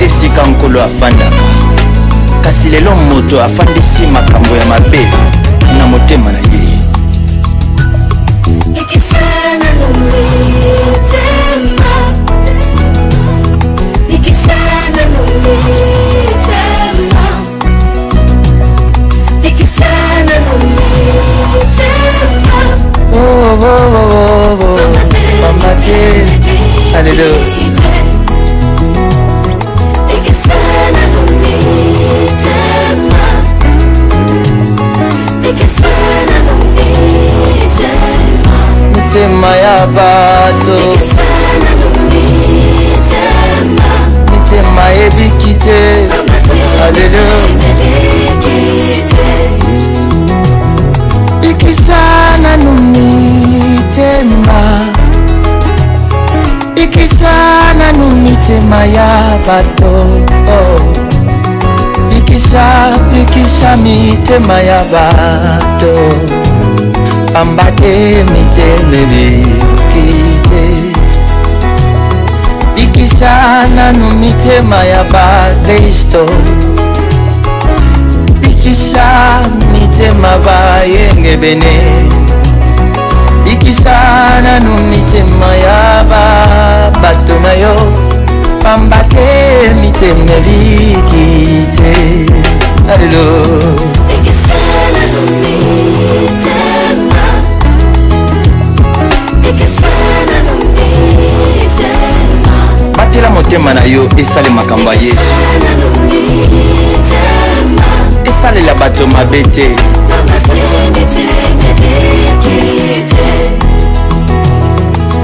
sika nkolo afandaka kasi lelo moto afandisi makambo ya mabe na motema na ye Ikisana numitema Ikisana numitema Ikisana numitema Mama te Alléluia Ikisana numitema Ikisana numitema Mitema ya bato Mitema ebikite Alléluia Ikisana numitema Ikisana numitema ya bato Ikisha mitema ya bato Pambate miteme bikite Ikisana numitema ya ba Kristo Ikisha mitema ba yenge bene Ikisana numitema ya ba bato na yo Pambate miteme bikite Alléluia Ikisana numitema Ikisana numitema Batela motema na yo esale makambo ya Yesu esale la bato mabete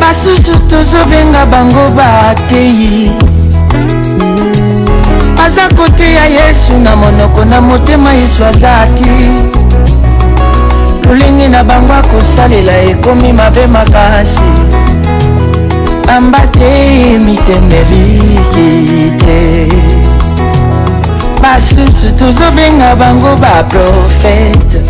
basusu tozobenga bango bateyi aza kote ya Yesu na monoko na motema Yesu azati lulingi na bango akosalela ekomi mabe makasi ambate miteme bikite basusu tozobenga bango baprofete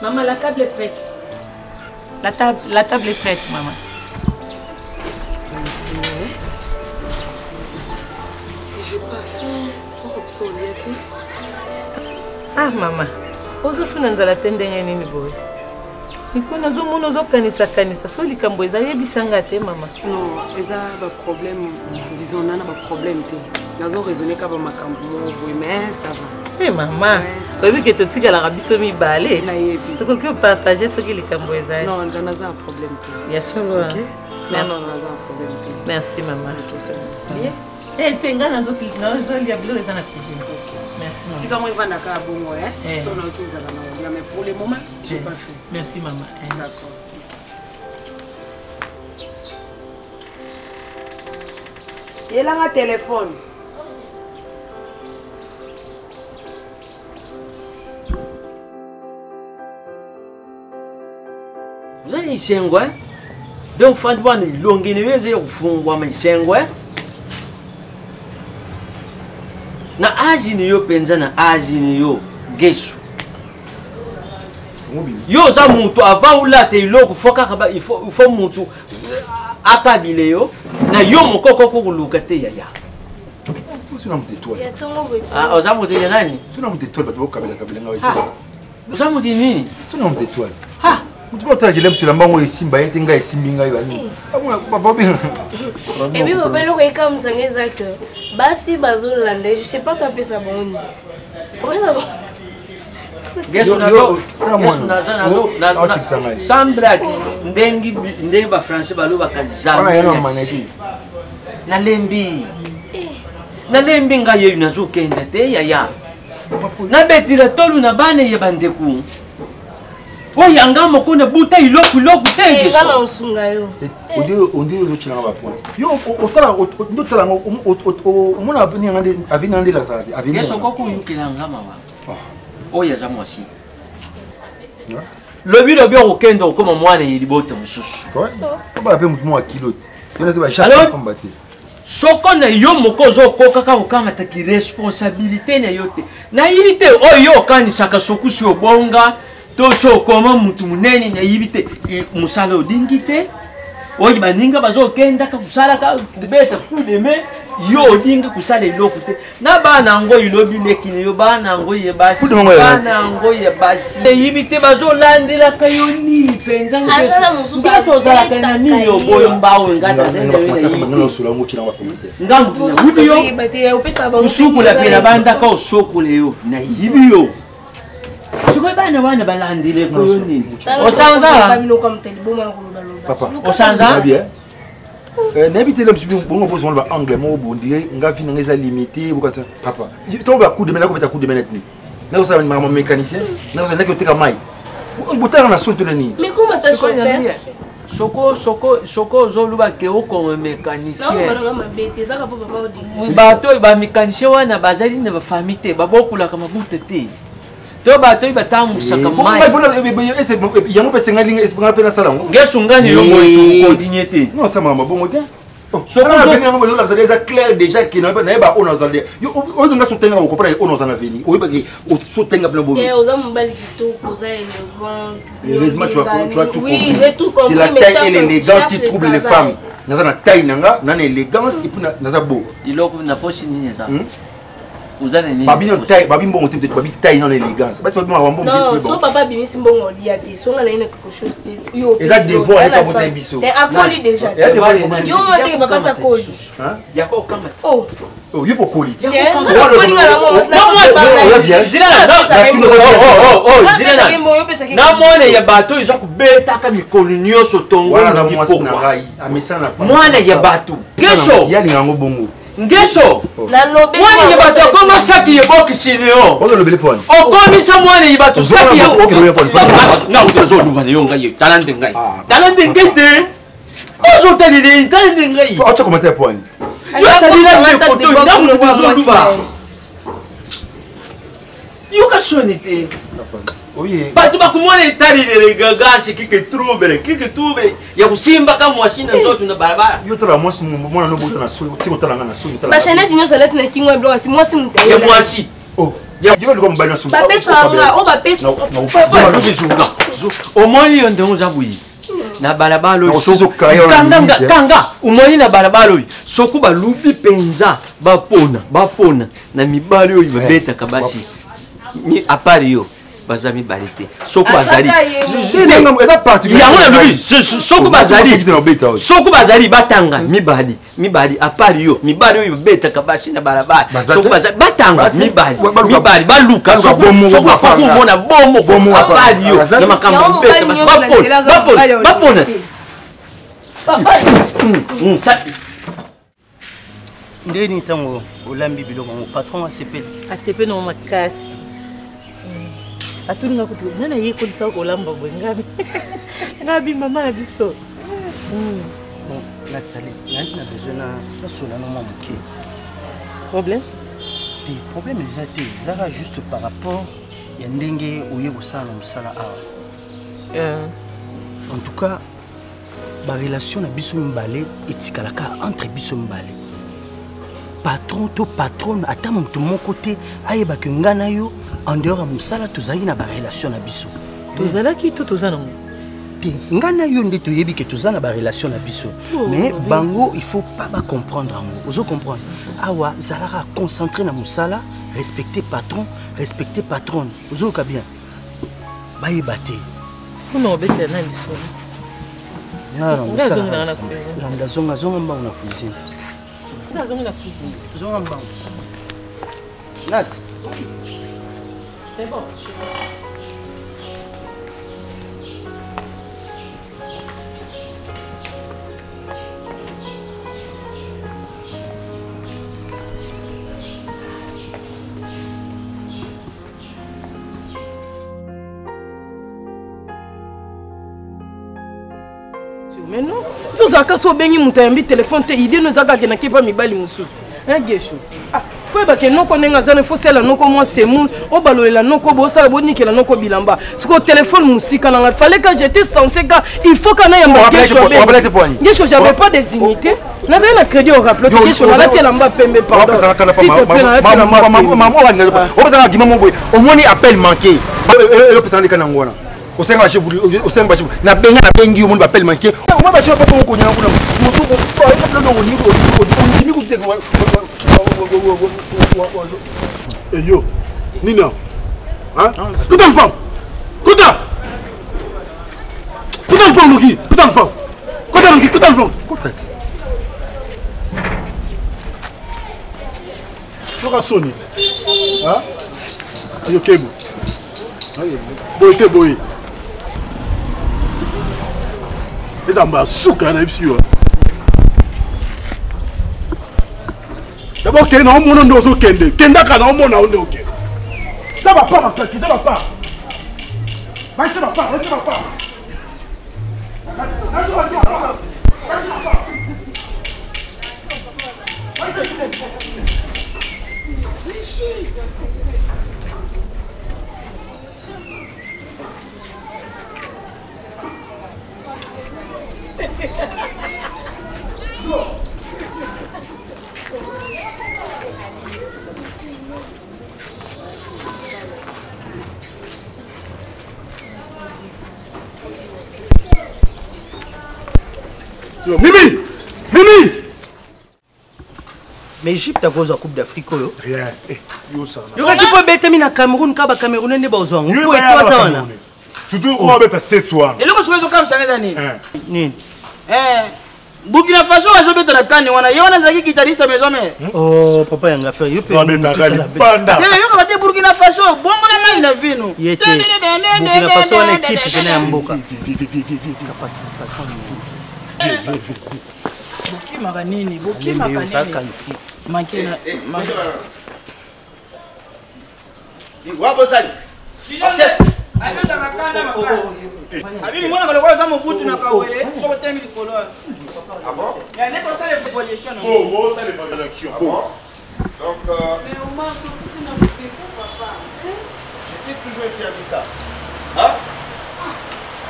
Maman, la table est prête. La table est prête, maman. Je n'ai pas faim. Ah, maman. Ozo sunanza la tende nini boy. Nikona zo mono zo kanisa so likambo eza yebisanga te maman. Non, eza ba problème, disons nana ba problème te. Nazo raisonner ka ba makambo boy mais ça va. Eh maman, oui que tu sais que la rabiso mi balé. Tu peux que partager ce que likambo eza. Non, naza un problème te. Bien sûr. OK. Non, naza un problème te. Merci maman. OK, c'est bon. Lié. Eh, tenga nazo lia bilo eza na cuisine. Merci maman. Si comme il va na ka bongo son autre chose mais pour le moment, j'ai pas fait. Merci maman. D'accord. Il a un téléphone. Vous allez ici, hein? Donc, il faut que vous longuez au fond, vous allez na azini yo penza na azini yo gesu yo za mutu avant ulate iloko foka kaba il faut mutu akabile yo na yo mokoko kokuluka te yaya sina mtetwala ah oza mutu ya nani sina mtetwala bato kabila kabila ngawe oza mutu nini sina mtetwala ha mutu bota jele msila mbango esimba yete nga esimbi ngai bani papa bien et puis papa le reka msangeza que basi bazolanda je sais pas ça peut ça bon ouais ça va gesu nazo sambra ndengi ba français balo bakazama na lembi ngaye nazo kenda te yaya na betira tolu na bane ye bandeku oyanga mokona buta iloko te gesu ngala nsunga yo on dit chila ba point yo otala ndotala mona avini ngande la sati avini gesu koko yukila ngama wa oya za mwasi lobi okenda okoma mwana yilibote mususu ba pe mutu mwa kilote yona se ba shaka kombate soko na yo moko zokoka ka okanga taki responsabilité na yo te na yibite oyo okanisaka sokusi obonga to sokoma mutu munene na yibite musala odingite oyi baninga bazokenda ka kusala ka beta kudeme yo odinga kusala iloko te na bana ngo ilobi lekine yo bana ngo ye basi bana ngo ye basi yibite bazolandela kayoni penza ngaso zala kana ni yo boyo mbawo ngata nende wena yibi ngalo sula ngo kina wa commentaire ngambu na wuti yo usukula pena banda ka usukule yo na yibi yo sikoy bana wana balandile kayoni osanza papa osanza bien n'habitez le monsieur bon pose on va anglais mo bondi nga fina ngeza limité bukata papa to ba coup de main ko beta coup de main netni na ça maman mécanicien na ça nako teka mai botana na sonto ni mais comment t'as chauffeur soko zoluba ke oko mécanicien non ma bête ça papa papa odi bato ba mécanicien wana bazali na ba famille te babokula kama butete to bato batambusa kama yango pesa ngalinga esipanga pena sala ngesu ngani yo moyo continuer te non ça mama bongo te soko zo ngani ngo za déjà clair déjà que na ba on azali yo o nga so tenga ko para on azana veni o ba ke o so tenga plein bon et aux hommes bali kitoko ça élégant heureusement tu as tout oui j'ai tout compris c'est la taille et l'élégance qui trouble les femmes naza na taille nanga na élégance et puis naza beau iloko na poche nini ça uzane nini babi taille babi mbongo te peut-être babi taille non élégance parce que babi mbongo non so papa bimi simbongo liate so ngala ina quelque chose yo et ça devoir est pas votre biso et appoli déjà yo mate papa ça cause hein yako kama oh yo pokoli na mwana ya bato iza kubetaka mikolo nyonso tongo mwana ya bato ngeso yalingango bongo ngeso mwana ya bato akongo saki ye bokisini yo okomisa mwana ya bato saki ya nautozoluba nayo ngai talante ngai te ozotalile talante ngai acha commentaire point yuka soni te oui bato bakumona etalilele gagasi kike trouble ya kusimba kama mwashina nzoto na barabara yo tala mwasi mwana no bota na so tiko tala ngana so tala bashaneti nyoso leti na kingwa blo si mwasi muteye ya mwasi yo ndo mbana so bapesa nga o bapesa omoni yo ndongo zabuyi na balabala kanga umoni na balabala oyo soku balubi penza bapona na mibali oyo babeta kabasi apari yo bazami balite soku bazali soku bazali batanga mibali apari yo mibali oyo babeta kabasi na balabala soku bazali batanga mibali baluka soku bakomona bomo apari yo na makambo beta bapona ndeni ntango olambi biloko ngo patron asepeli no makasi atuninga kuti nana yekolisa kolamba bwe ngabi mama na biso Nathalie, Nathalie a besoin de sonner mon moqué. Problème? Le problème est ça juste par rapport à Ndenge ou Yegosala Msala. En tout cas, la relation avec Bisso Mbale est entre Bisso Mbale. Patron to patron, à mon côté, aïe ba ngana yo en dehors de Msala, tu as une relation avec Bisso. Tu as qui tout aux anons? Ngana yo nde to yebi que tu as une relation avec Bisso. Mais bango, il faut pas comprendre. Vous comprenez? Awa Zalara concentré na Msala, respecter patron, respecter patronne. Vous avez bien. Baye baté. Non, bête là ils sont. Non, ça. La zone zonga na cuisine. La zone la cuisine. Zonga mba. Nat. C'est bon. Mais non, nous avons fait un téléphone, idée nous avons fait un mibali mususu. Un gesho. Ah, faut que nous connaissions il faut cela non comment c'est moun, au balola non ko bossa boni que la non ko bilamba. Ce que téléphone musique il fallait que j'étais censé il faut qu'on ait un gesho. Gesho, j'avais pas des unités. N'avait un crédit au rappel. Gesho, on a tiré l'amba pembe pardon. S'il te plaît, au moins appel manqué. Le président de Kanangona. Au sein de la bengi, on appelle manqué. On va pas pour Eh yo, Nina, hein? Tout en femme, tout en femme, Loki, tout en femme, tout en femme. Tu as sonné, hein? Ayo Kebo, boy, boy. Les amba souka na ipsi yo. D'abord qu'il y a un monde qui est kende, kenda kana un monde qui est kende. Ça va pas, ça va pas. Mais ça va pas, ça va pas. Mimi! Mimi! Mais Égypte a cause de la Coupe d'Afrique. Rien. Yo ça. Yo kasi po bete mi na Cameroun ka ba Camerounais ne ba ozwa. Yo toi ça wana. Surtout on va mettre 7 wana. Et le ko sozo comme ça ngani? Nini? Burkina Faso azo beta na kane wana. Yo wana zaki guitariste maison mais. Oh papa yanga faire yo pe. On beta kali banda. Tele yo ko te Burkina Faso bongo na mai na vino. Yete. Burkina Faso wana équipe tena ya mboka. Boki maganini, boki maganini. Makina. Wa bosani. Ayo takakanda makasi. Abi mwana ko lokolo za mobutu na kawele, soko temi likolo. Ah bon? Ya ne ko sale évolution. Oh, ça les évaluation. Donc mais au moins c'est notre papa. j'ai toujours interdit ça. Hein?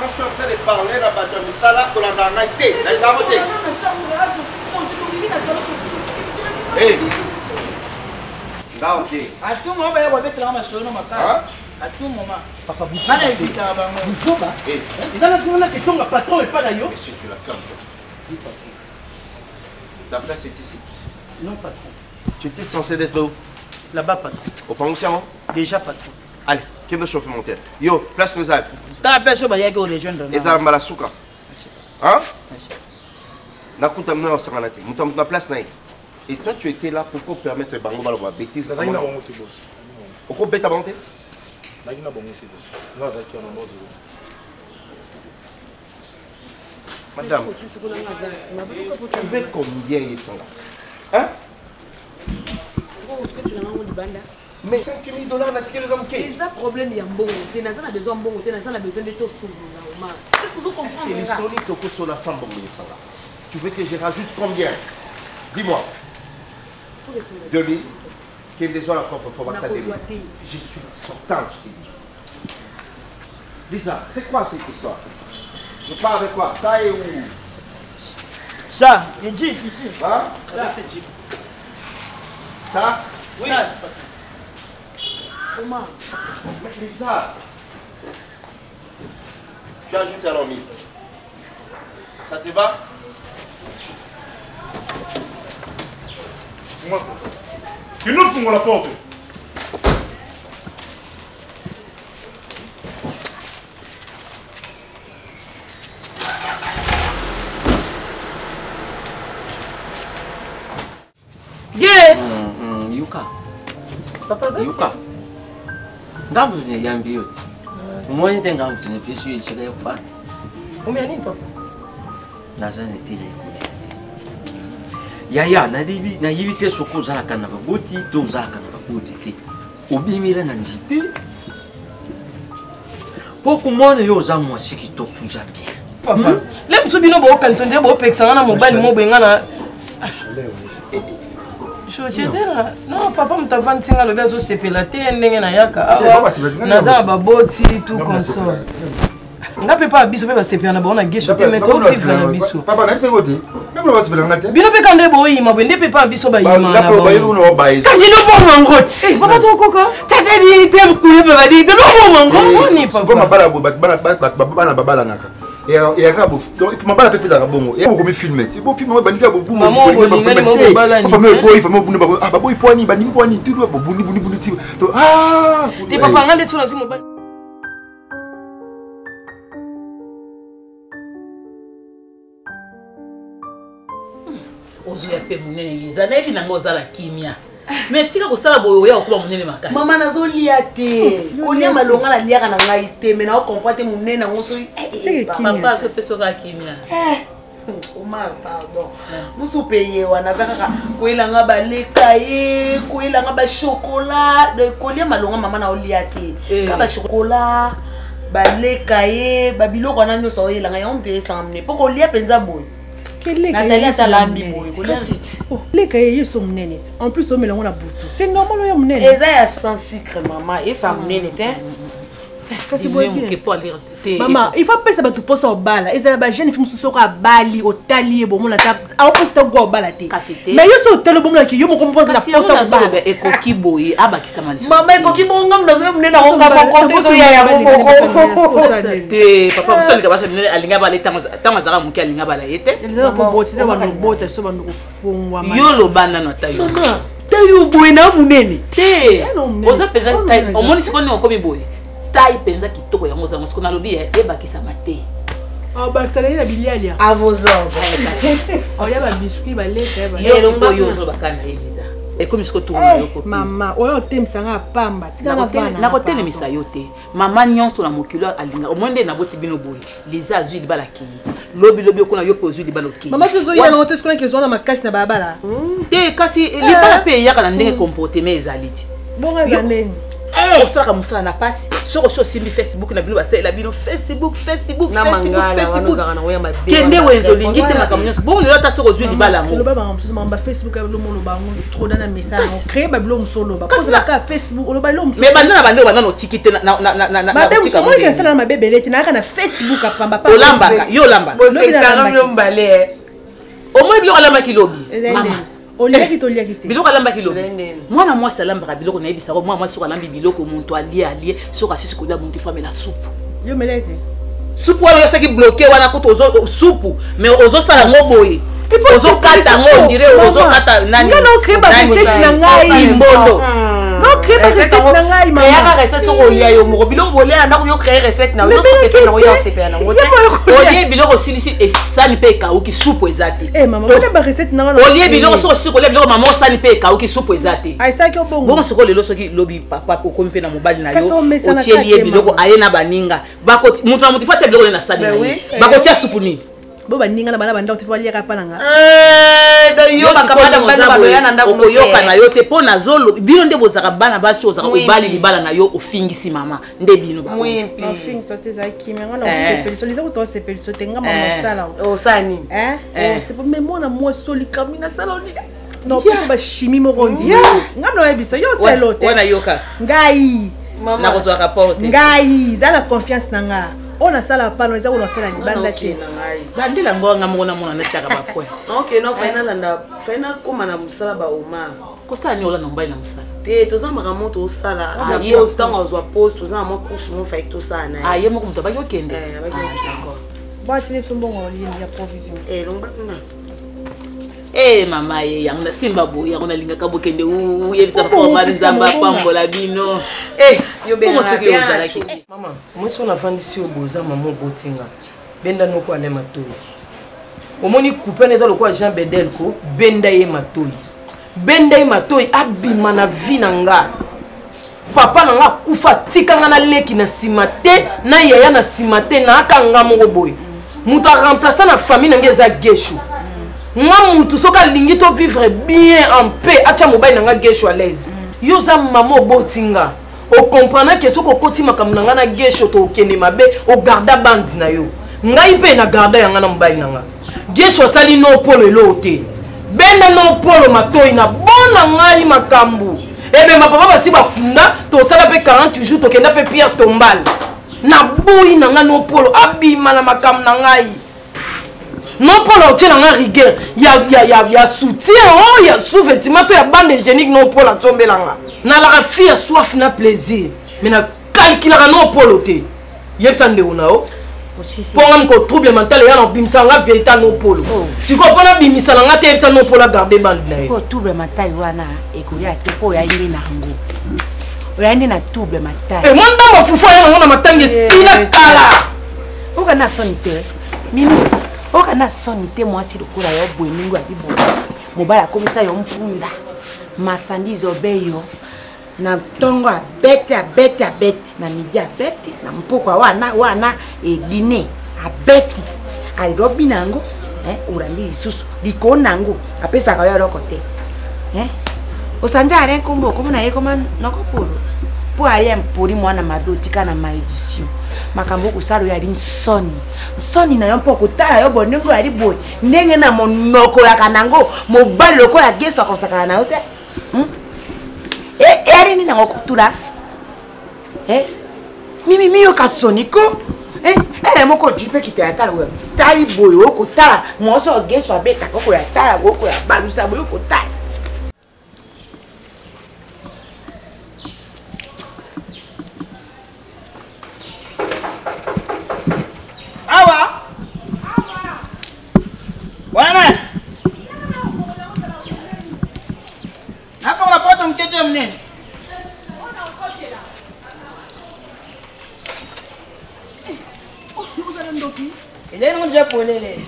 Quand je suis en train de parler là bas de ça là qu'on a dans la tête, la tête. Eh. Là ok. À tout moment ba ya betela ma sono makasi. À tout moment. Papa vous. Bana evita bango. Vous ba. Eh. Dans la journée que ton patron et pas d'ailleurs. Monsieur tu la fermes toi. La place est ici. Non patron. Tu étais censé être où? Là-bas patron. Au Pangoussian? Déjà patron. Allez, qui doit chauffer mon terre? Yo, place nous a. Ta personne ba ya ko rejoindre. Eza malasuka. Hein? Nakuta mna osanganati. Mutam na place naï. Et toi tu étais là pour permettre bango balo ba bêtise. Ça na bango te boss. Oko beta bango. Na bango te boss. Nga zaki na mozo. Madame, tu veux combien ils sont là? Hein? Mais 5 000 $, on a tiré les hommes qui? C'est un problème, il y a un bon côté. Il y a besoin de besoin de tout. Est-ce que vous comprenez? C'est les solides qui sont là sans bon. Tu veux que je rajoute combien? Dis-moi. 2000. Qui est déjà la propre pour voir ça. Je suis sortant, je t'ai dit. Lisa, c'est quoi cette histoire? Je parle avec quoi? Ça et où? Ça, le jeep ici. Hein? Ça, c'est jeep. Ça? Oui. Comment? Lisa. Tu ajoutes alors 1000. Ça te va? Tu nous fous la porte. Yuka. Yuka. Ngambo yambi yote. Mwenye tenga mtine pesi yishika yakufanya. Umeani papa? Nazane tele kuja. Yaya na yibite soko zala kana baboti to zala kana baboti te. Obimira na nzite. Poko mwana yo za mwasiki to puza bien. Papa. Le msubino bo kantonde bo pexanga na mobile mo benga na. Non, papa mtavantinga le bezo sepela te ndenge na yaka. Naza baboti tout console. Ngape pa biso pe ba sepela na bona gesho te meto vivre na biso. Papa na sekote. Même ba sepela ngate. Bino pe kande boyi mabende pe pa biso ba yima na. Ngape ba yiru no ba yi. Kasi no bo mangoti. Eh papa to koko. Tata di te mkule ba di te no bo mangoti. Ni papa. Ko mabala bo bana babala naka. Et donc il faut m'en plus à bon et beaucoup me filmer c'est bon film bandika beaucoup maman il faut me ah babo iponi bani iponi tout boni to ah te papa ngande tsona si mobile ozo ya pe munene Liza na ebi na ngoza la kimia mais tika ko sala boyo ya okuba munene makasi mama nazo lia te kolia malonga la liaka na ngai te mais na comprendre munene na ngoso papa se peso ka kimia Omar pardon musu payer wana kaka koelanga baleka ye koelanga ba chocolat de kolia malonga mama na olia te ka ba chocolat baleka ye babiloko na nyoso oyelanga ya onde samne poko lia penza boy Nathalie atalambi boy les cahiers sont nettes en plus au mélange la boutou c'est normal au monene eza ya sans sucre maman et ça monene te kasi boy maman il faut pas ça ba tout posa au bala eza ba jeune fille soko a bali au talier bon la tap a posta go au bala te mais yo so telo bon la ki yo mo comprendre la posa au bala e koki boy abakisa mali maman e koki bon ngam nazo monene na onga ba konto so ya boko te papa msoli ka basa monene alinga bala tanga zaka muki alinga bala yete eza ko boti na ba no bota so ba no fungwa yo lo bana no tayo maman tayo boy na munene te oza pesa tayo omoni sikoni okomi boy taille penza kitoko yango zango siko na lobi ebakisa mate bakisa na bilialia à vos ordres oya ba biscuit ba leka ba yo siko yo zo bakana Eliza ekomi siko tu yoko mama oyo temsanga pamba tika na vana na kotele misayo te mama nyonso na mokilo alinga omonde na boti bino boy Liza azwi libala ki lobi okona yo pozwi libala ki mama chozo ya na tesko na kezo na makasi na babala te kasi libala pe yaka na ndenge comportement ezaliti bonga zaneni osaka musala na pasi soko so simbi Facebook na bino basela bino Facebook kende wenzo lingi te makamnyo bon lelo ta soko zwi libala ngo lo ba msusu mamba Facebook lo molo ba ngo trop dans message on crée ba bilo msolo ba parce la ka Facebook lo ba lo msolo mais banda na banda banda no tikite na tika mo ke sala na mabebele tina na Facebook apamba pa olamba yo lamba bo se fera mbale o mo bilo lamba kilobi mama oliaki to liaki te biloko alamba kilo mwana mwasi alambaka biloko na yebisa ko mwana mwasi ko alambi biloko muntu alie soka sisi kolia muntu famela soupe yo melete soupe wala yosaki bloqué wana ko ozo soupe mais ozo sala ngo boye ozo kata ngo dire ozo kata nani no kriba recette na ngai mbondo no kriba recette na ngai mama ya ka recette ko lia yo mo biloko bolia na ko yo créer recette na yo so sepe na yo sepe na ngote olie biloko silisi esani pe kauki soupe ezati mama wala ba recette na ngalo olie biloko so siko le biloko mama osani pe kauki soupe ezati ai saki obongo bongo siko lelo soki lobi papa ko kompe na mobali na yo otieli biloko aye na baninga bakoti muntu na mutu fatia biloko na sali na yo bakoti ya soupe ni bo baninga na bana banda otefa liaka pa nanga do yo bakamada bana baloyana ndako koyoka na yo te po na zolo bino nde bozaka bana baso ozaka obali libala na yo ofingisi mama nde bino ba mwimpi ofingisi sote za kimia ngana osepeli so liza ko sepeli so te ngamba mosala osani c'est pas même moi moi soli kamina saloni non pas ba chimie mokondi ngamba na biso yo selote wana yoka ngai na kozwa rapport ngai za la confiance nanga on a ça la pano eza on a ça la libanda te bandila ngonga mona mona na chaka ba point okay no final koma na musala ba oma kosala ni ola na mbai na musala te toza makamoto osala post tango ozwa post toza mo course mo fa to sana ye moko mutaba yo kende d'accord ba tini sombongo ligne ya provision lomba kuna mama ye yang na simba bo ya kona linga kabokende uyebisa pa nzamba pambola bino yo be na mama mweso na fandisi oboza mama botinga benda noko ale matoi omoni couper neza lokwa Jean Bedel ko benda ye matoi abima na vie na nga papa na nga kufa tikanga na leki na simate na yaya na simate na akanga moko boy mutu a remplacer na famille na ngeza geshu nga mutu soka lingi to vivre bien en paix acha mobile na nga geshu à l'aise yo za mama botinga o comprendre que soko koti makambo na nga na geshu to okende mabe o garda bandi na yo ngai pe na garda yanga na mobile na nga geshu asali no polo elote benda no polo matoi na bona ngai makambu ebe mapapa basi bakunda to sala pe 40 jours to kenda pe Pierre Tombal na boyi na nga no polo abima na makambu na ngai non polo otela nga rigueur ya soutien ya sous-vêtement to ya bande hygiénique non polo atombela nga na la fille a soif na plaisir mais na calculera non polo te yebisa ndeko na o ponga mko trouble mental ya na bimisa nga vérité no polo siko pona bimisa nga te yebisa no polo garder bande na siko trouble mental wana ekoya te po ya indi na ngo oyandi na trouble mental moi ndamba fufu ya na matangi sila kala oka na sonite mimi oka na sonite mwasi lokola yo bweningo ya bibo mobala komisa yo mpunda masandise obeyo na tongo abete na midi abete na mpoko wana dîner abeti alirobi nango urandi lisusu liko nango apesa ka yo rokote osanja are kombo komona ye koma nakopolo po aye mpori mwana madoti kana malédiction makambo kusalo ya nsoni na yo mpoko tala yo bonengo ali boy ndenge na monoko ya kanango mobali loko ya geso akosakana na yo te eri ni nango kutula mimi yo kasoniko moko jipe kite ya tala tali boyo ko tala moso geso abeta ko ya tala ko ya balusa boyo ko tala awa wana nafa la porte mteje mnene ile ni mja polele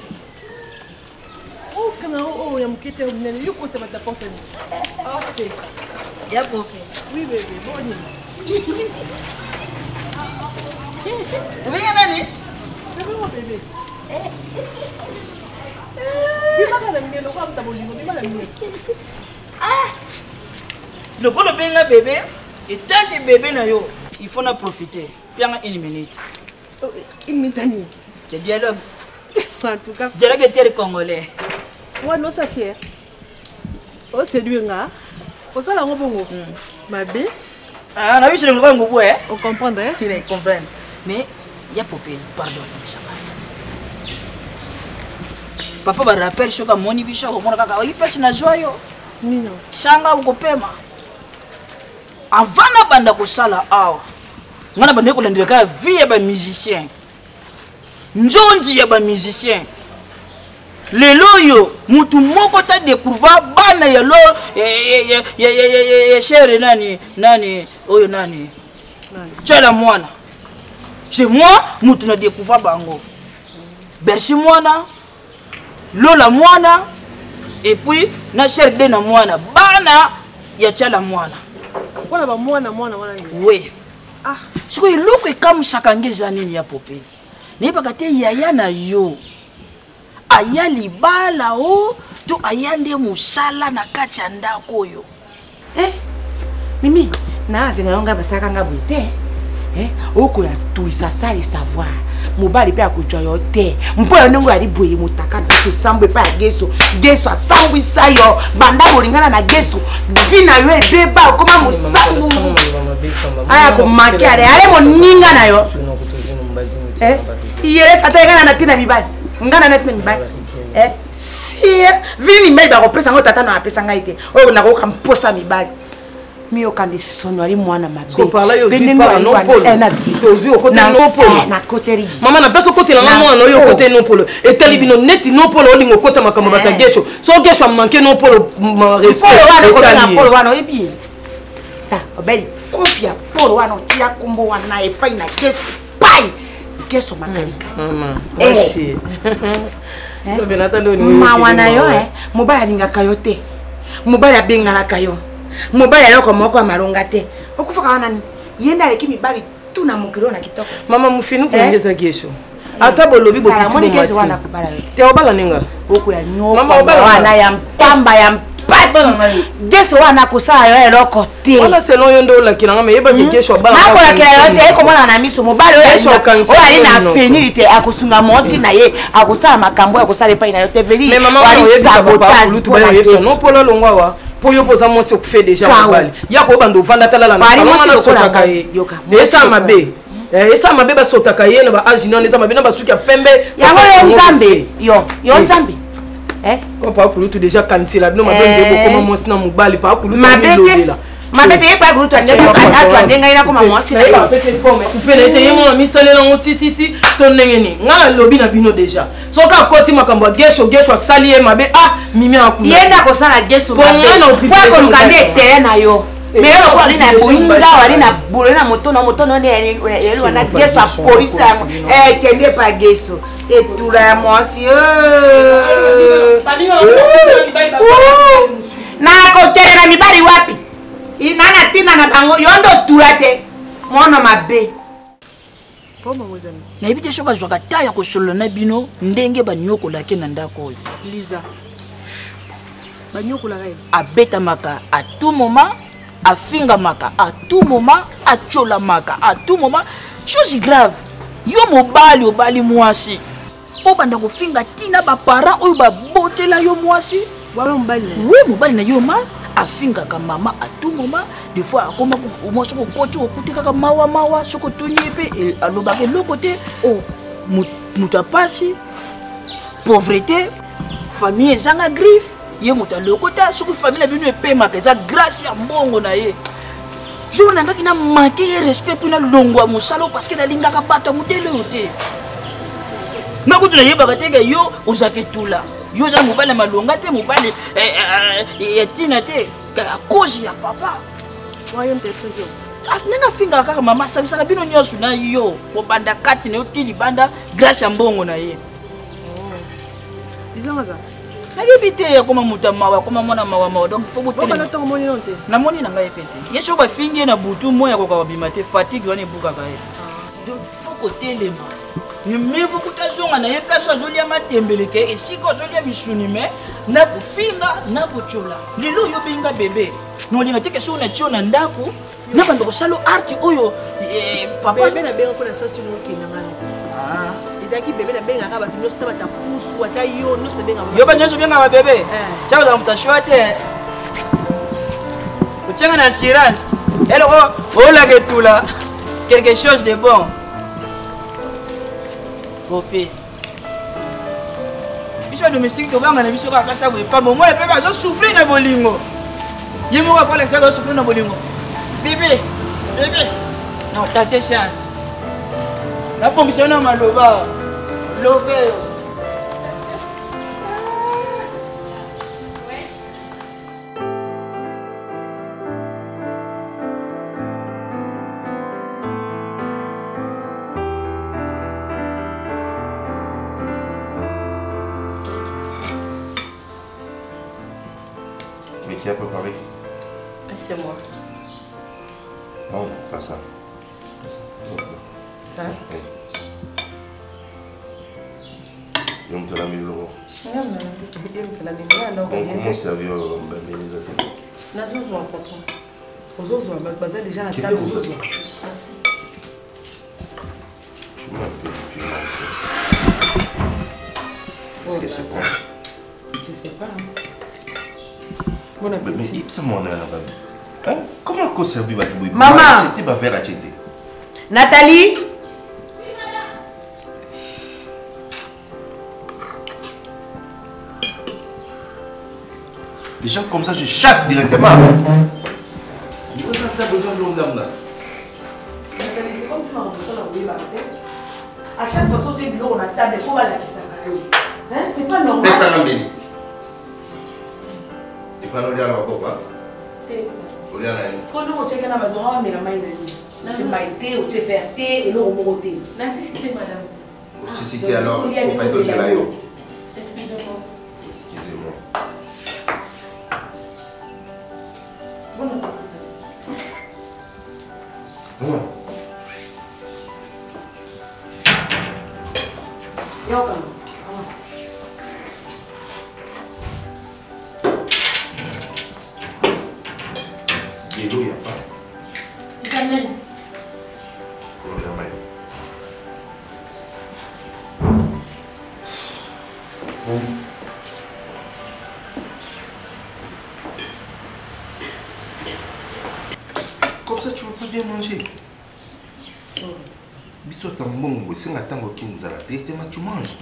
kana ya mkete mnene yuko sema ta porte c'est ya poke oui bébé boni uvenga nani bébé le bon benga bébé et tant que bébé na yo il faut en profiter bien une minute c'est dialogue en tout cas dialogue est congolais ouais non ça fier oh c'est lui nga au ça la bongo mabe na oui c'est le ngo boé on comprendre il comprend mais il y a popé pardon papa ba rappel shoka moni bishoko mona kaka oyipachi na joyo nino shanga ukopema avana banda kosala awa ngana bande kolandela ka vie ya ba musicien njonji ya ba musicien lelo yo mutu moko ta découvrir bana ya lo chere nani oyo nani chala mwana chez moi mutu na découvrir bango berchi mwana lola mwana et puis na cher de na mwana bana ya chala mwana kona ba mwana wana oui siko iloko ekamusaka ngeza nini ya popeli ne bakate yaya na yo aya libala o to aya nde musala na kati ya ndako oyo. Mimi naze nayonga basaka nga bote oko ya tuisa sali savoir mobali pe akujwa yo te mpo yo ndongo yali boye mutaka na sambo pe ya geso asambwisa yo banda bolingana na geso dina yo ebeba okoma musangu aya komaki ale moninga na yo yele satayekana na tina mibali ngana na tina mibali si vini mibali bakopesa ngo tata na apesa ngai te oyo nakoka mposa mibali mio kandi sonori mwana mabe parla yo zi para non polo yo zi côté non polo na côté mama na peso côté na mwana yo côté non polo et telibino neti non polo olingo côté makamba bata gesho so gesho manquer non polo respect polo wana ebi ta obeli confia polo wana tia kombo wana epai na gesho pai gesho makalika mama merci so benata ndo ni mawana yo mobali alingaka yo te mobali abengana kayo mobali aloko moko amalonga te okufaka wana yenda leki mibali tuna mokiro na kitoko mama mufinu kuongeza gesho ata bolobi botiti moni gesho wana kubala yote te obala ninga oku ya nyoko mama obala wana ya mpamba ya mpasi gesho wana kusala yo eloko te wala selon yo ndo la kilanga me yeba gesho obala nako la kila yote eko mwana na miso mobali oyo ali na finilite akusunga mosi na ye akusala makambo akusala epai na yote veli wali sabotage no polo longwa pour yo posa moi c'est fait déjà mobali ya ko bando vanda talala na salon na sotaka ye esa mabe esa mabe ba sotaka ye na ba agina neza mabe na ba suki ya pembe yango yo nzambe yo nzambe ko pa kulutu déjà kansila no mabe nzebo koma moi sina mobali pa kulutu milobela mabete ye pa kulutu atwa ndenga ina koma moi sina ye pete forme kupela ete ye mo misale na ngo si to ndengeni ngala lobi na bino déjà soka koti makambo gesho asali ye mabe mimi akula yenda ko sala gesho mabe kwa ko lukande tere na yo me yo ko ali na buinga wali na bule na motono ne yeli wana gesho a police kende pa gesho etura ya mwasi na ko tere na mibali wapi inana tina na bango yondo turate mwana mabe nayebi te soki azwaka ta ya kosolola na bino ndenge banyokolaki na ndako oyo liza banyokolaka ye abetamaka à tout moment afingamaka à tout moment atyolamaka à tout moment chose grave yo mobali obali mwasi obanda kofinga tina baparent oyo babotela yo mwasi oui mobali na yo ma afingaka mama à tout moment des fois akoma moi soko koti okute kaka mawa soko toni pe alobaka eloko te moto apasi pauvreté famille ezanga griffe ye moto alokota soko famille na bino epemaka eza grâce ya mbongo na ye jour nangaki na manke ye respect mpe na longwa mosala parce que nalingaka bato ya modele oyo te nakutu nayebaka teke yo ozaka etula yo za mobali ya malonga te mobali ya ntina te à cause ya papa nanga afingaka kaka mama asangisaka bino nyonso na yo kobanda kati na yo ti libanda grâce ya mbongo na ye nayebi te akoma moto ya mawa akoma mwana mawa donc fo namoni na ngai pe te ye soki bafingi ye na butu moya akoka babima te fatigue wana ebukaka ye donc fo kotelema mivu kutazonga na ye place azolia matembeleke esika azolia misuni me na kofinga na kotyola lelo oyo benga bebe nolinga teke soki na tio na ndako na bando kosala arti oyo papa ezalaki bebe nabengaka bato nyonso ta bata pusu ata yo nyonso nabengaka yo banyonso bengaka bebe saka ozala moto ashwa te otianga na assurance eloko olaka etula quelque chose de bon bope biso domestique tobanga na biso kaka kasa boye pamba omona pepe azosouffrir na bolingo ye moko akolekisa azosouffrir na bolingo bebe non tate chance nabongisa yo na maloba lobe Mais qui a préparé? C'est moi. Non, pas ça. Ça? Ça? Oui. Je me la mille euros. Donc comment servir les ateliers? Nazozo patron. Ozozo baza déjà la Quel table est ozozo. Merci. Tu m'appelles depuis Est-ce que c'est bon? Je sais pas. Bon appétit. Mais c'est mon hein? Comment qu'on servir votre bouille? Maman! Tu vas faire acheter. Nathalie? Les gens comme ça, je chasse directement. Tu as besoin de l'homme d'âme là. C'est comme si on a à chaque fois que tu es on a table, il faut la hein? C'est pas normal. Fais ça, Nambeli. Et pas nous dire encore pas. Parce que nous, on check dans ma droite, mais la main est tu m'as été, ou tu es fait et l'eau au moté. La cécité, madame. Cécité alors, il faut faire tout cela. Excusez-moi. Excusez-moi. Bon appétit. Ouais. Diego, il n'y a pas. Il t'amène. Comment dire, mais. Comme ça, tu ne vas pas bien manger. Biso tambongo, c'est un tango kinzala. Directement, tu manges.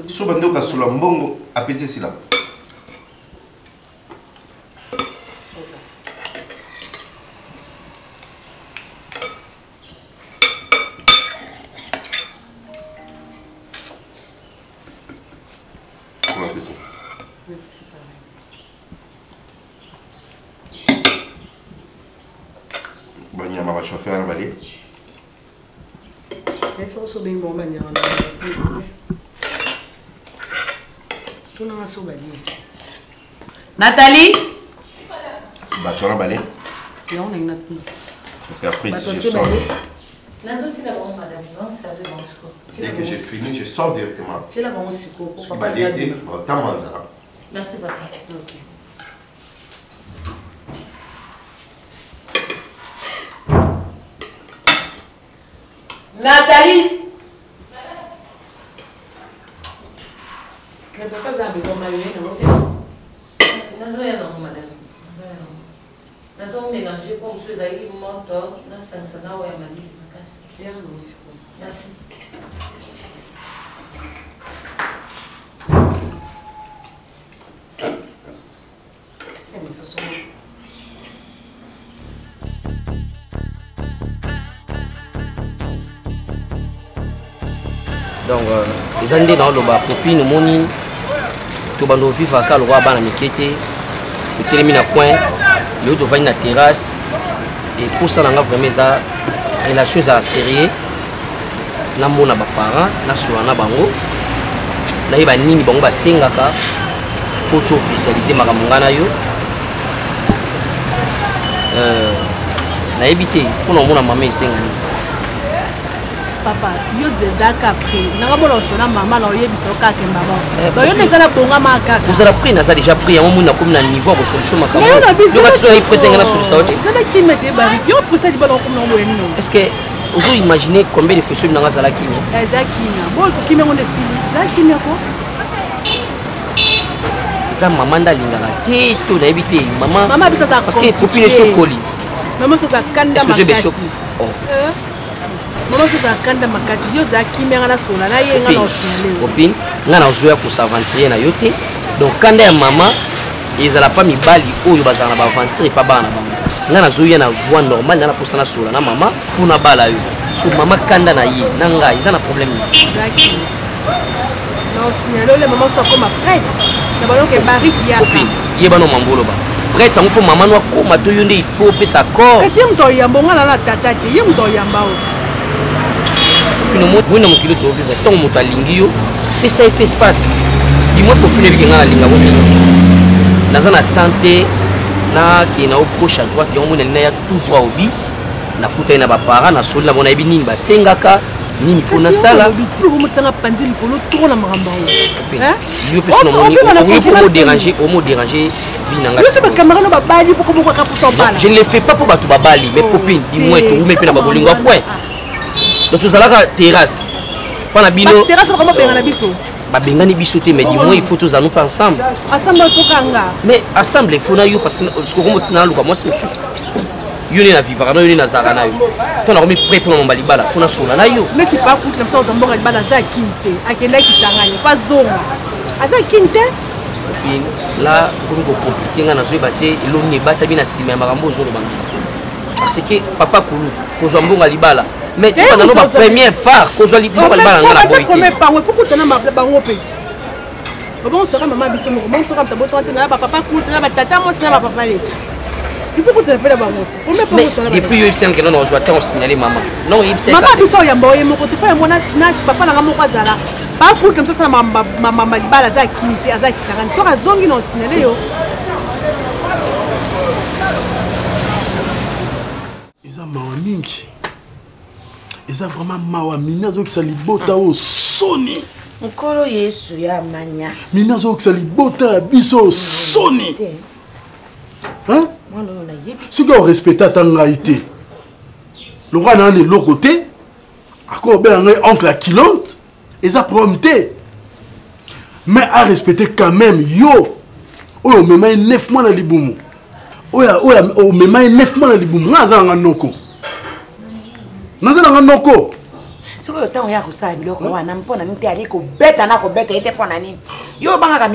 So bando ka sula mbongo appétit sila. Bon appétit. Merci. Banyama va chauffer un balai. Mais ça aussi bien bon banyama. Tout n'a pas sauvé. Nathalie? Bah tu as un balai. Là on a une autre. Parce qu'après si je sors. La zone est là-bas, madame. Non, ça veut bon score. Dès que j'ai fini, je sors directement. Tu es là-bas aussi quoi? Parce que balai était autant manzara. Merci, papa. Ok. Nathalie? Mais pourquoi ça a besoin de m'allumer dans l'hôtel? Nous allons, madame. Nous allons mélanger comme je faisais un mentor. Nous allons faire un mali. Merci. Mais ce sont... Donc les années dans le bas copine moni to bando vivre ka le roi bana mikete to terminer coin le to va na terrasse et pour ça on a vraiment ça relation ça sérieux na mona ba parents na soa na bango na yeba nini bango ba sengaka pour to officialiser makambo ngana yo na éviter pour no mona maman esengani papa yo zezaka prix nanga mona osona mama na oyebiso kaka mbaba donc yo nezala bonga maka vous avez pris na ça déjà pris un moment comme na niveau de solution makambo yo ka so prêter na solution zala ki mete bari yo pour ça dibalo comme no wenu est-ce que vous imaginez combien de feux nanga zala kimi ezakina bon ko kimi ngonde sili zakina ko ça maman ndalingaka te to na éviter maman bisa za parce que copine sokoli maman ça kanda makasi maman ça kanda makasi yo za kimera na sola na yenga na osile copine nga na zoya ko s'aventurer na yote donc kanda ya maman ezala pas mibali oyo bazala na ba aventure pa bana bango nga na zoya na voie normale na posana sola na maman kuna bala yo so maman kanda na ye na nga ils na problème zaki non signalé le maman soit comme prête na ba donc bari ya copine ye bano mambolo ba prête on faut maman no ko mato yonde il faut pe sa corps est-ce que mto yamba nga na tata te ye mto yamba o moi na mokilo to vivre tant moto alingi yo pe ça fait espace dis-moi populaire qui nga linga bobi dans un attente na qui na au gauche à droite yo mona na ya tout droit obi nakutai na bapara nasoli na bona yebi nini basengaka nini fo nasala omotanga pandi likolo toko na makambo yo mpe sonamoniomo déranger vie na ngabacamarano babali poko mokaka mposa obala je ne le fais pas po bato babali mais popine dimoi torume mpe na babolingo ya point donc tozalaka terrasse mpo na bino bengana biso babengani biso te mais dimoi il faut tozala nous mpe ensemble mais ensemble il faut na yo parce que sokokomotina naluka mwasi mosusu yo nde na vivaka na yo nde nazalaka na yo to nakomi prêt mpo na momba libala fo nasola na yo meki pakuti na biso ozambonga libala aza akini te akendaki kisangani pa zonga aza akini te puis là komi kokomplike nga nazoyeba te eloni ebatami na nsima ya makambo ozoloba parce que papa kulutu kozwa mbonga libala mais tokanano bapremière part kozwa mbonga libala nga na boyi te fokutana bango peti obongosoka mama biso moko bongosoka mtabotante na bapapa kulutu na batata mosi na bapapa leta il faut que tu appelles la banque. Depuis il que non on doit signaler maman. Non il maman biso ya mboye moko tu fais mona na papa na moko azala. Ba pour comme ça maman libala za kinité aza kisangani. Soka zongi no signaler yo. Eza mawa mingi. Eza vraiment mawa mina zo kisali bota o soni. Nkolo Yesu ya manya. Mina zo kisali bota biso soni. Hein? Si on respecte ta ngalité, le roi n'a pas de côté, encore bien un oncle à kilonte, et ça prompté. Mais à respecter quand même, yo, on me met 9 mois dans les boumou. On me met 9 mois dans les boumou. N'a pas de noko. N'a pas de noko. Si vous avez un peu de temps, vous avez un peu de temps,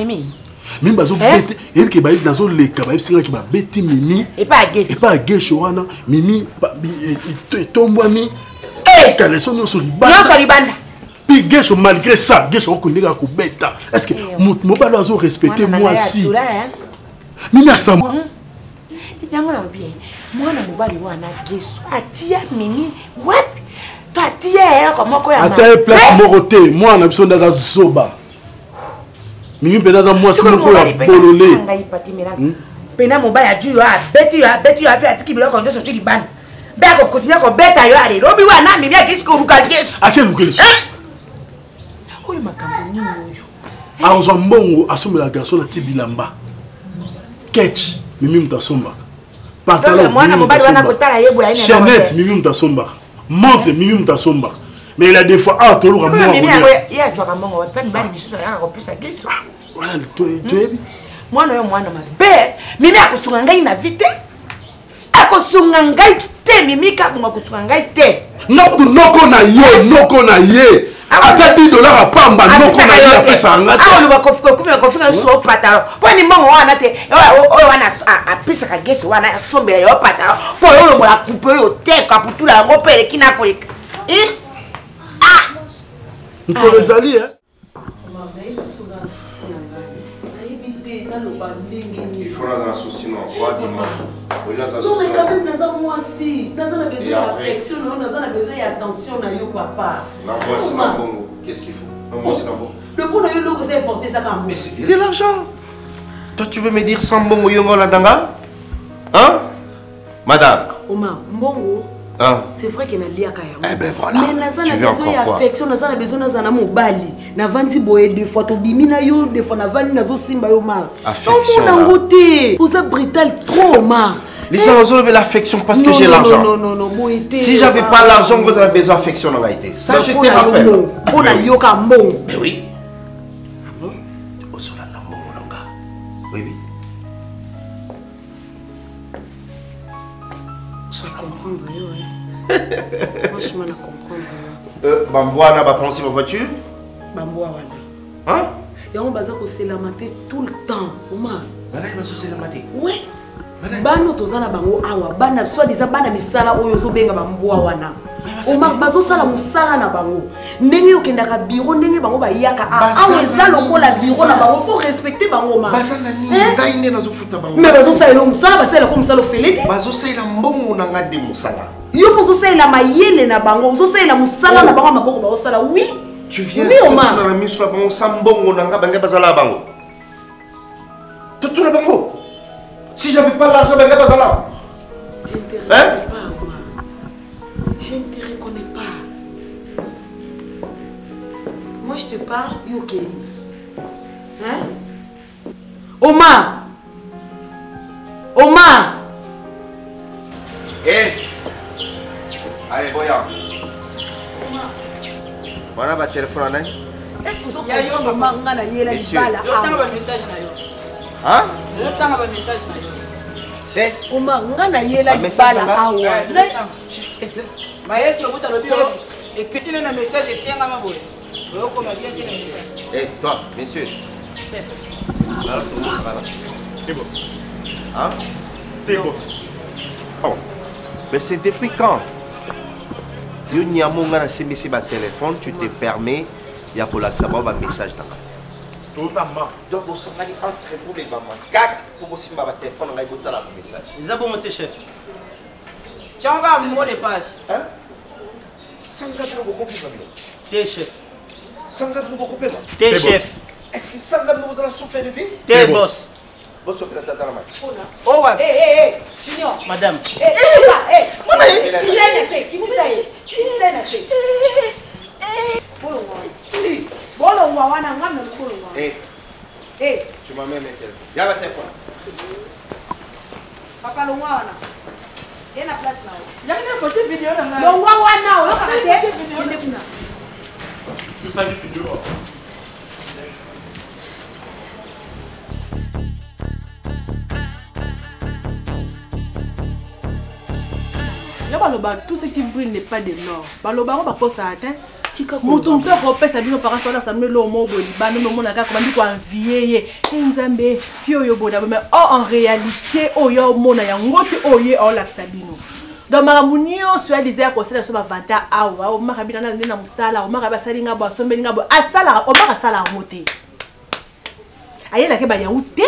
même bazo bête et que baïs dans le cabaye singa qui va bête mimi et pas gauche wana mimi et tombwami quand les sont sur libanda puis gauche malgré ça gauche on connaît ko bêta est-ce que mon pas doit respecter moi si mimi à ça moi yangola bien moi na mobali wana gauche atia mimi what tatia comme quoi atia place moroté moi na biso ndaza zoba Mimi pena za mwasi moko ya bolole. Pena mobile ya juu ya beti ya pia atiki biloko ndo sochi libanda. Ba ko continue ko beta yo ale. Robi wa na mimi akisi ko ruka Yesu. Akelu keleso. Oyo makambo nini oyo? Azo mbongo asomela garçon na tibilamba. Ketch mimi mtasomba. Pantalon. Mwana mobile wana kotala yebo ya ine. Chanette mimi mtasomba. Montre mimi mtasomba. Mais il a des fois ah tolo ka moi. Mimi ya jwa mbongo wa pani bali biso ya ko pisa Yesu. Voilà to ebi. Mwana yo mwana mabe. Mimi akosunga ngai na vite. Akosunga ngai te mimi ka kusunga ngai te. Noko na ye. Ata $10 apamba noko na ye apesa ngata. Ah luba kofika so patalo. Po ni mbongo wana te. Oyo wana apesa ka Yesu wana sombela yo patalo. Po yo lo la coupe yo te ka putula ngo pele kina koleka. Nkolo ezali il faut un souci non quoi dis-moi non mais quand même naza moi si naza na besoin d'affection naza na besoin d'attention na yo papa na moi c'est na bongo qu'est-ce qu'il faut na moi c'est na bongo le bon yo loko c'est porter ça comme mais c'est de l'argent toi tu veux me dire sans bongo yongo la danga hein madame Omar mbongo c'est vrai qu'il y a un lien. Eh ben voilà. Mais tu veux encore quoi? Affection, nous avons besoin de mobali. Na vandi boye des fois to bimina yo, des fois na vandi na zo simba yo mal. Affection. Non ngoté. Vous êtes brutal trop mal. Les gens ont besoin de l'affection parce que j'ai l'argent. Non, si j'avais pas l'argent, vous avez besoin d'affection dans la été. Ça je te rappelle. On a yo ka mbon. Mais oui. Au sol la mbon longa. Oui. Je comprends yo. Franchement, je comprends. Bamboana va penser ma voiture? Bamboana. Hein? Et on va se lamenter tout le temps. Comment? Il va se lamenter. Oui. Bano tozana bango awa bana soit disant bana misala oyo zo benga bamboa wana. Oma bazo sala musala na bango. Ndenge okenda ka bureau ndenge bango ba yaka awa eza lokola bureau na bango faut respecter bango ma. Basana ni ngai ne nazo futa bango. Mais bazo sala musala basala comme ça lo felete. Bazo sala mbongo na ngade musala. Yo pozo sala mayele na bango, zo sala musala na bango maboko ba sala oui. Tu viens dans la mission bango sambongo na ngaba bazala bango. Tout na bango. Si j'avais pas l'argent, ben pas là. Hein? je te parle, ok. Hein? Omar! Omar! Eh! Allez, Boya. Voilà votre téléphone en ligne. Est-ce que vous avez un moment où vous avez un message? Hein? Je vais un message. Omar, vous avez un message. Maestro, vous avez le bureau. Écoutez un message et tiens à ma boule. Eh, toi, monsieur. Alors, comment ça va là? T'es boss. Hein? T'es boss. Oh. Mais c'est depuis quand? Yo n'y a mon gars c'est ma téléphone, tu te permets, il y a pour l'accès un message dans la. Totalement. Donc vous savez entre vous les mamans, cac pour vous simba votre téléphone, on va écouter le message. Les abonnés mon chef. Tiens, on va un mot de passe. Hein? Sangab nous beaucoup plus famille. T'es chef. Sangab nous beaucoup plus. T'es chef. Est-ce que Sangab nous allons souffler de vie? T'es boss. Boss souffle la tête dans la main. Oh ouais. Hé, Junior. Madame. Hé, qui dit ça? Tu m'as même interrompu. Y'a la téléphone. Papa Longwa, il y a la place là. Il y a une petite vidéo là. Longwa, il C'est ça les vidéos. Tout ce qui brille n'est pas de l'or. Baloba on va pas ça atteint. Mutum so ko pesa bino para so la samne lo mo bo liba no mo na ka ko ndiko envier nzambe fio yo boda mais en réalité oyo mona ya ngoti oye o la sabino. Donc maramunio so disait ko sala so ba vanta awa o maka bina na musala o maka ba salinga ba so mbelinga bo asala o maka sala ngote. Ayena ke ba ya ute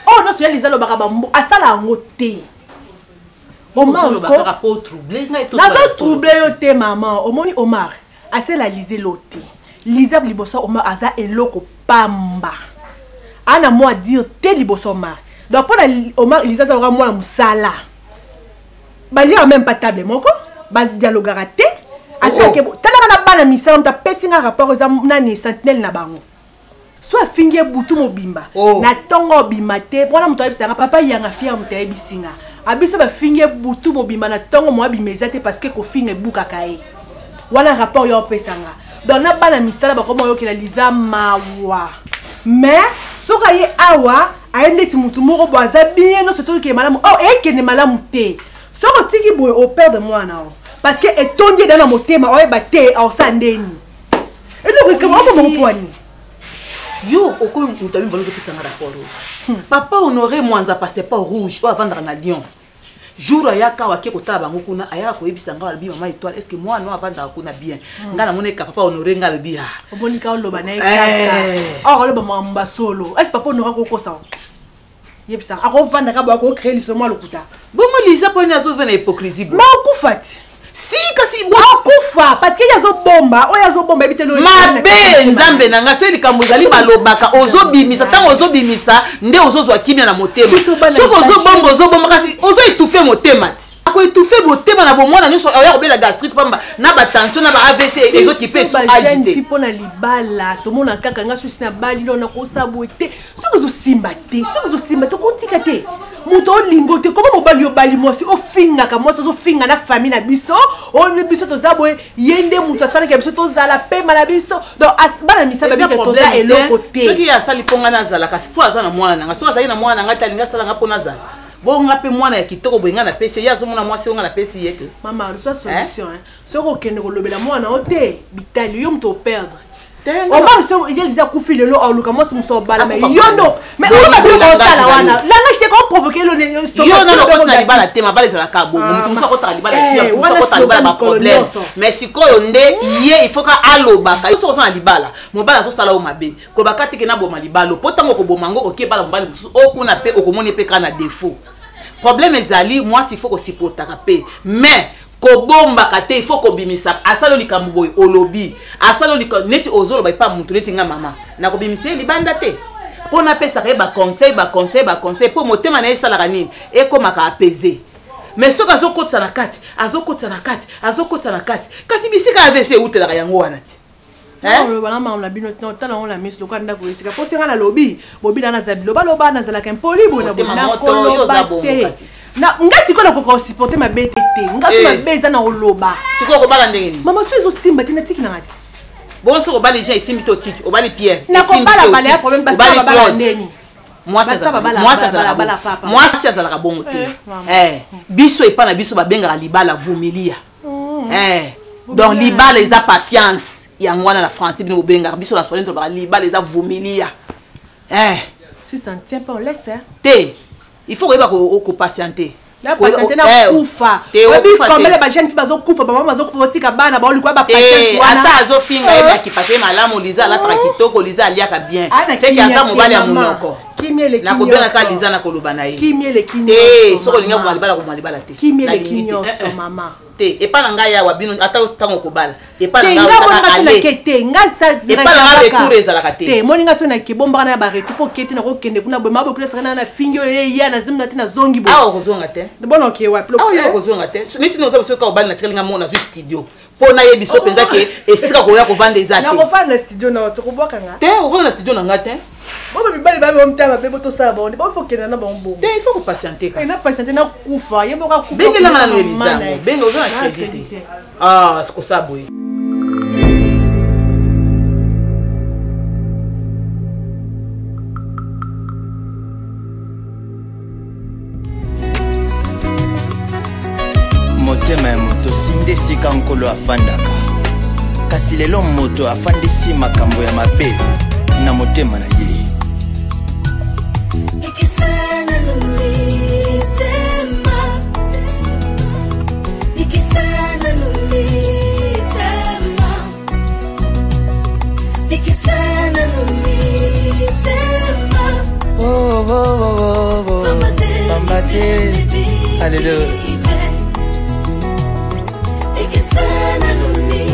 o no so disait lo baka ba asala ngote. Omar ko troublé yo te maman omoni Omar ase la liser loté lisa liboso Omar aza eloko pamba ana moi dire te liboso Omar donc pour Omar lisa za moi musala bali même pas table moko ba dialogue raté ase ke tala na bana misala mta pesinga rapport za nani sentinelle na bango soit finge butu mobimba na tongo bimate pona mto ebisanga papa yanga fier mto ebisinga abiso ba finge butu mobimba na tongo mo abimeza te parce que ko finge buka kae wala rapport yo pesanga donc na bana misala ba komo yo kila liza mawa mais soka ye awa aende ti mutu moko boaza bien no surtout que malamu oh e kene malamu te soko tiki boy au père de moi na parce que etondi dans motema o eba te au sandeni et donc comment on peut poani yo oko mutabi mbalo pesanga rapport papa honoré mwanza passeport rouge o avant dans Lyon jour ayaka wake kotala bango kuna ayaka ko ebisanga albi mama étoile est-ce que moi non avant dans kuna bien ngana moneka papa honoré ngala bia obonika oloba na ekaka oloba mamba solo est-ce papa honoré ko kosa yebisa ako vanda ka ba ko créer lisoma lokuta bongo lisa poni azo vena hypocrisie ma okufati si kasi akufa parce que yazo bomba bitelo mabe nzambe nanga so likambo zali balobaka ozobimisa tango ozobimisa nde ozozwa kimia na motema soko ozobomba kasi ozo étouffer motema ti ako étouffer motema na bomona nyonso oya kobela gastrite pamba na ba tension na ba AVC ezo kipe so agité pona libala to mona kaka nga susi na bali lo na ko sabote soko zo simba to ko tika te muto lingo te comment mobali yo bali mosi o finga ka mosi zo finga na famille na biso o ne biso to zabo yende muto asana ke biso to zala pema na biso donc asbana misaba bi ke to za eloko te soki ya sali ponga na zala kasi po azana mwana nanga so azali na mwana nanga talinga sala nga pona zala bonga pe mwana ya kitoko boyenga na pesi ya zo mona mwasi onga na pesi yeke mama lo so solution hein soko kende ko lobela mwana o te bitali yo muto perdre Omar so il y a kufi le lo aluka mo so bala mais yondo mais on va plus comme ça la wana là je t'ai comme provoquer le stop yo non ko na libala te ma bala za la kabo mutu so ko ta libala ki ko so ko ta libala ba problème mais sikoyo nde ye il faut ka aloba ka so na libala mo bala so sala o mabe ko bakati ke na boma libalo potango ko bomango oke bala mbali o kuna pe okomoni pe kana défaut problème ezali moi s'il faut ko supporter pe mais kobomba kate il faut kobimisa asalo likambo boy olobi asalo likambo neti ozolo ba pa mutu neti nga mama na kobimisa libanda te pona pesa ka ba conseil po motema na esala kanini ekomaka apaiser mais soka azokotsa na kati kasi bisika AVC utela yango wana ti Bana ma on a bino tala on la mise le kwanda ko isika po singa na lobby bobi na zabi loba na zala kan poli bona bona ko na ngasi ko na ko supporter ma BTT ngasi ma beza na oloba siko ko bala ndenge mama so ezo simba tina tiki na ngati bon so ko bala gens ici mito tiki o bala Pierre na ko bala ya problème parce que bala ndeni moi ça la bongo te biso epa na biso ba benga libala vomilia donc libala les a patience yangwana la France bino benga biso la soirée to ba libala les a vomilia si ça ne tient pas on laisse te il faut ko patienter la patienter na kufa obi comme les jeunes filles bazo kufa ba mama bazo kufa tika bana ba olikwa ba patience wana ata azo finga eba ki pate malamu liza la trakitoko liza aliaka bien c'est qu'il y a ça mobali ya munoko na kobela ka liza na koloba na ye kimie kinyo soko linga ko malibala te kimie kinyo so mama te epa na ngai ya wabino ata tango kobala epa na ngai za ale kete nga sa epa na ngai retour ezalaka te te moninga so na kibomba na ba retour po kete na ko kende kuna bo mabo kule sakana na fingo ye ya na zimna tina zongi bo awo kozonga te bon ok wa plo awo yo kozonga te niti no zo ka obali na tikelinga mona zu studio po na ye biso penza ke esika ko ya ko vendre ezate na ko vendre studio na to ko boka nga te ko vendre studio na nga te bon bibali ba ba mtama be boto sala bon ba faut que na bon bon te il faut que patienter ka na patienter na kufa ye boka kufa benga na no elizango benga ozo na crédit ah siko saboy motema ya moto sinde sika nkolo afandaka kasi lelo moto afandisi makambo ya mabe na motema na ye Ikisana lumitema Ikisana lumitema Ikisana lumitema Oh, oh, oh, oh, oh Mamate Hallelujah Ikisana lumitema